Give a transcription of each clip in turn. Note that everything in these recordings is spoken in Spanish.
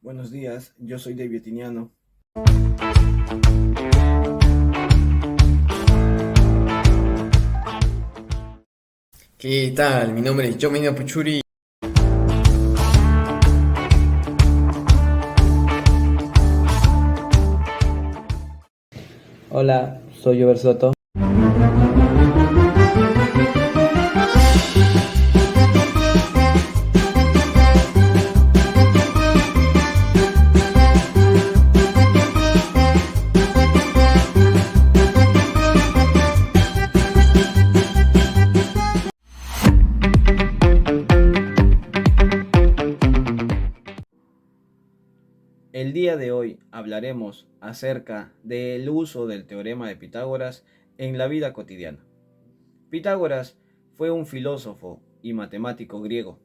Buenos días, yo soy David Tiniano. ¿Qué tal? Mi nombre es Jomino Puchuri. Hola, soy Jover Soto. El día de hoy hablaremos acerca del uso del teorema de Pitágoras en la vida cotidiana. Pitágoras fue un filósofo y matemático griego,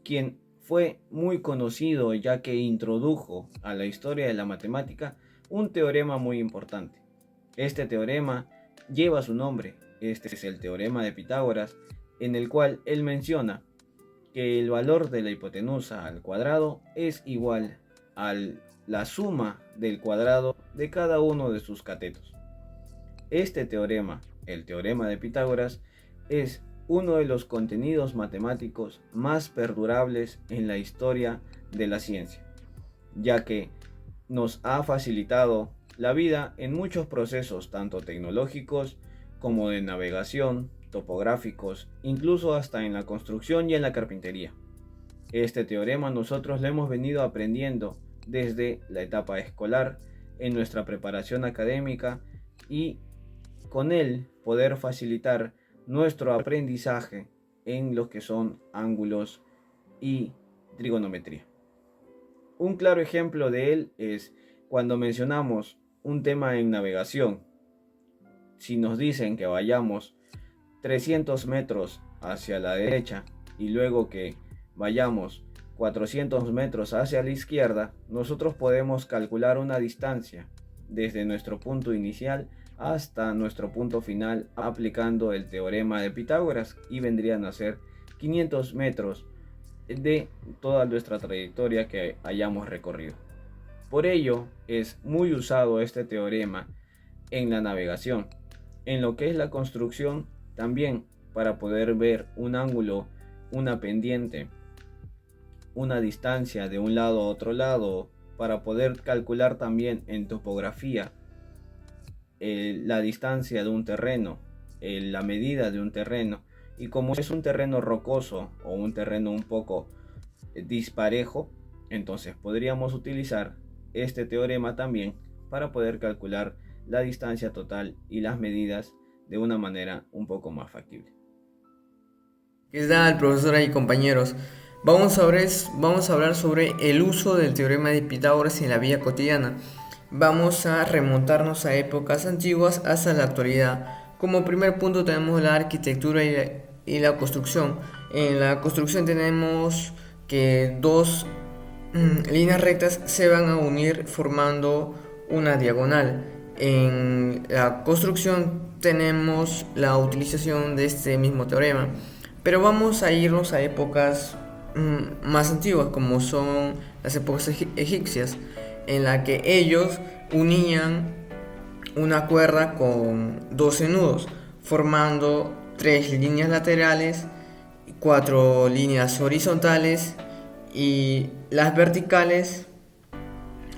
quien fue muy conocido ya que introdujo a la historia de la matemática un teorema muy importante. Este teorema lleva su nombre, este es el teorema de Pitágoras, en el cual él menciona que el valor de la hipotenusa al cuadrado es igual a la suma del cuadrado de cada uno de sus catetos. Este teorema, el teorema de Pitágoras, es uno de los contenidos matemáticos más perdurables en la historia de la ciencia, ya que nos ha facilitado la vida en muchos procesos, tanto tecnológicos como de navegación, topográficos, incluso hasta en la construcción y en la carpintería. Este teorema nosotros lo hemos venido aprendiendo desde la etapa escolar, en nuestra preparación académica y con él poder facilitar nuestro aprendizaje en lo que son ángulos y trigonometría. Un claro ejemplo de él es cuando mencionamos un tema en navegación. Si nos dicen que vayamos 300 metros hacia la derecha y luego que vayamos 400 metros hacia la izquierda, nosotros podemos calcular una distancia desde nuestro punto inicial hasta nuestro punto final aplicando el teorema de Pitágoras y vendrían a ser 500 metros de toda nuestra trayectoria que hayamos recorrido. Por ello es muy usado este teorema en la navegación, en lo que es la construcción también, para poder ver un ángulo, una pendiente, una distancia de un lado a otro lado, para poder calcular también en topografía la distancia de un terreno, la medida de un terreno. Y como es un terreno rocoso o un terreno un poco disparejo, entonces podríamos utilizar este teorema también para poder calcular la distancia total y las medidas de una manera un poco más factible. ¿Qué tal, profesora y compañeros? Vamos a hablar sobre el uso del teorema de Pitágoras en la vida cotidiana. Vamos a remontarnos a épocas antiguas hasta la actualidad. Como primer punto tenemos la arquitectura y la construcción. En la construcción tenemos que dos líneas rectas se van a unir formando una diagonal. En la construcción tenemos la utilización de este mismo teorema, pero vamos a irnos a épocas más antiguas, como son las épocas egipcias, en la que ellos unían una cuerda con 12 nudos, formando 3 líneas laterales, 4 líneas horizontales y las verticales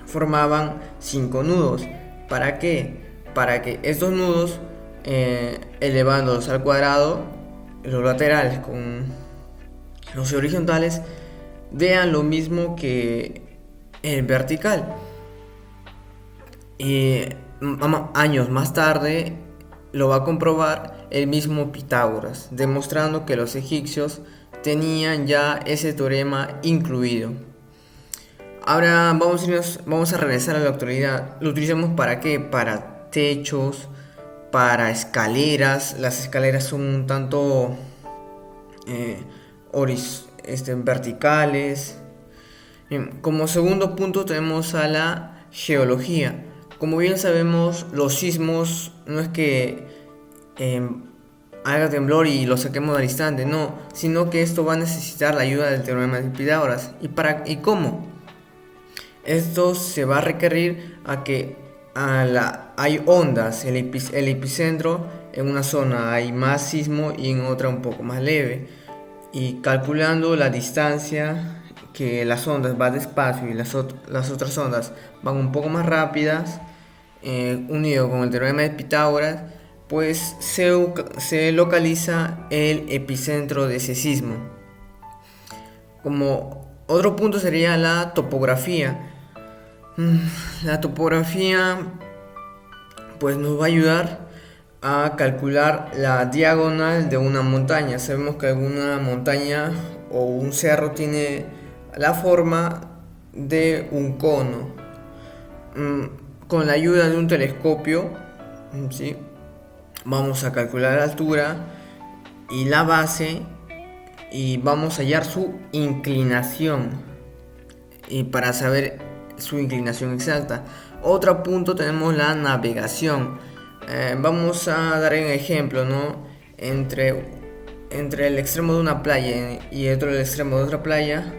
formaban 5 nudos. ¿Para qué? Para que estos nudos, elevándolos al cuadrado, los laterales con los horizontales, vean lo mismo que el vertical. Y años más tarde lo va a comprobar el mismo Pitágoras, demostrando que los egipcios tenían ya ese teorema incluido. Ahora vamos a regresar a la actualidad. ¿Lo utilizamos para qué? Para techos, para escaleras. Las escaleras son un tanto eh, verticales. Bien, como segundo punto tenemos a la geología. Como bien sabemos, los sismos no es que eh, haga temblor y lo saquemos al instante, no, sino que esto va a necesitar la ayuda del teorema de Pitágoras. ¿Y cómo? Esto se va a requerir a que hay ondas, el epicentro en una zona hay más sismo y en otra un poco más leve. Y calculando la distancia que las ondas van despacio y las otras ondas van un poco más rápidas, unido con el teorema de Pitágoras, pues se localiza el epicentro de ese sismo. Como otro punto sería la topografía. La topografía pues nos va a ayudar a calcular la diagonal de una montaña. Sabemos que alguna montaña o un cerro tiene la forma de un cono. Con la ayuda de un telescopio, ¿sí?, vamos a calcular la altura y la base y vamos a hallar su inclinación y para saber su inclinación exacta. Otro punto tenemos la navegación. Vamos a dar un ejemplo, ¿no? Entre el extremo de una playa y el extremo de otra playa,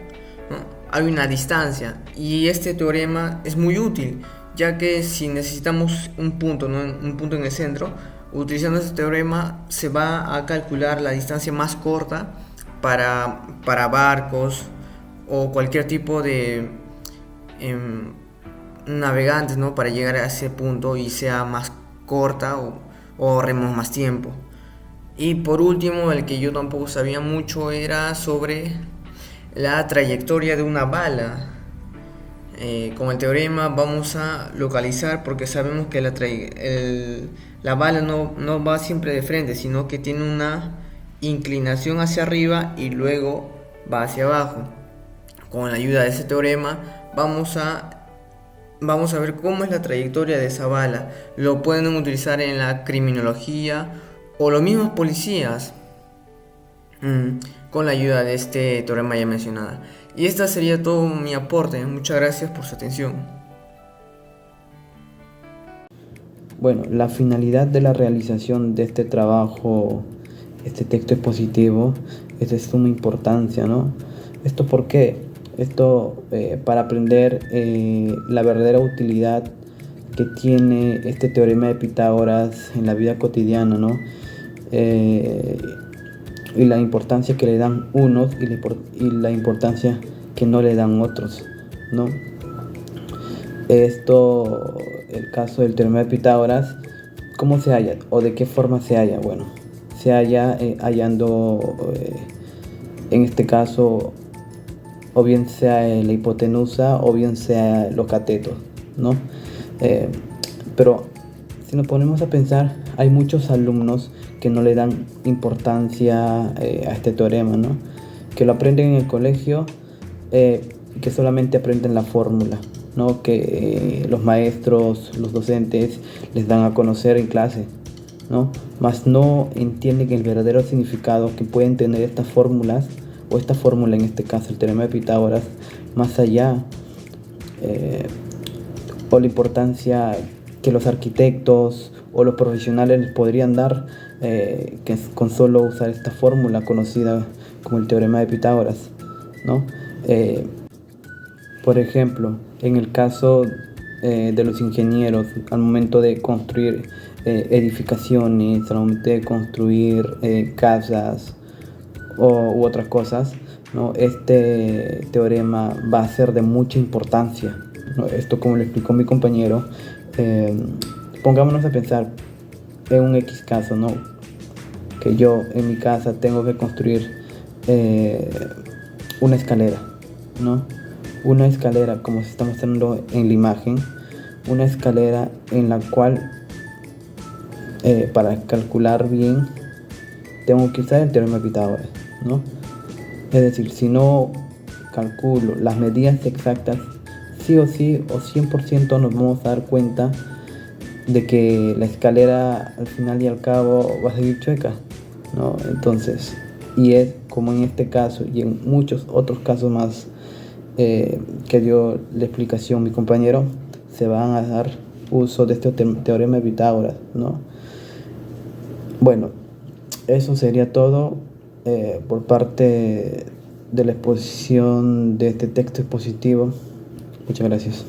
¿no?, hay una distancia y este teorema es muy útil, ya que si necesitamos un punto, ¿no?, un punto en el centro, utilizando este teorema se va a calcular la distancia más corta para barcos o cualquier tipo de navegantes, ¿no?, para llegar a ese punto y sea más corta o ahorremos más tiempo. Y por último, el que yo tampoco sabía mucho era sobre la trayectoria de una bala. Con el teorema vamos a localizar, porque sabemos que la bala no va siempre de frente, sino que tiene una inclinación hacia arriba y luego va hacia abajo. Con la ayuda de ese teorema vamos a ver cómo es la trayectoria de esa bala. Lo pueden utilizar en la criminología o los mismos policías con la ayuda de este teorema ya mencionado. Y esta sería todo mi aporte. Muchas gracias por su atención. Bueno, la finalidad de la realización de este trabajo, este texto expositivo, es de suma importancia, ¿no? ¿Esto por qué? Esto para aprender la verdadera utilidad que tiene este teorema de Pitágoras en la vida cotidiana, ¿no? Y la importancia que le dan unos y la importancia que no le dan otros, ¿no? El caso del teorema de Pitágoras, ¿cómo se halla o de qué forma se halla? Bueno, se halla hallando, en este caso, o bien sea la hipotenusa o bien sea los catetos, ¿no? Pero si nos ponemos a pensar, hay muchos alumnos que no le dan importancia a este teorema, ¿no? Que lo aprenden en el colegio, que solamente aprenden la fórmula, ¿no? Que los maestros, los docentes les dan a conocer en clase, ¿no? Mas no entienden el verdadero significado que pueden tener estas fórmulas, o esta fórmula, en este caso el teorema de Pitágoras, más allá, o la importancia que los arquitectos o los profesionales les podrían dar, que es con solo usar esta fórmula conocida como el teorema de Pitágoras, ¿no? Por ejemplo, en el caso de los ingenieros, al momento de construir edificaciones, al momento de construir casas u otras cosas, ¿no?, este teorema va a ser de mucha importancia, ¿no? Esto, como lo explicó mi compañero, pongámonos a pensar en un X caso, ¿no? Que yo en mi casa tengo que construir una escalera, ¿no? Una escalera, como se está mostrando en la imagen, una escalera en la cual para calcular bien tengo que usar el teorema de Pitágoras, ¿no? Es decir, si no calculo las medidas exactas, sí o sí o 100% nos vamos a dar cuenta de que la escalera al final y al cabo va a seguir chueca, ¿no? Entonces, y es como en este caso y en muchos otros casos más que dio la explicación mi compañero, se van a dar uso de este teorema de Pitágoras, ¿no? Bueno, eso sería todo por parte de la exposición de este texto expositivo Muchas gracias.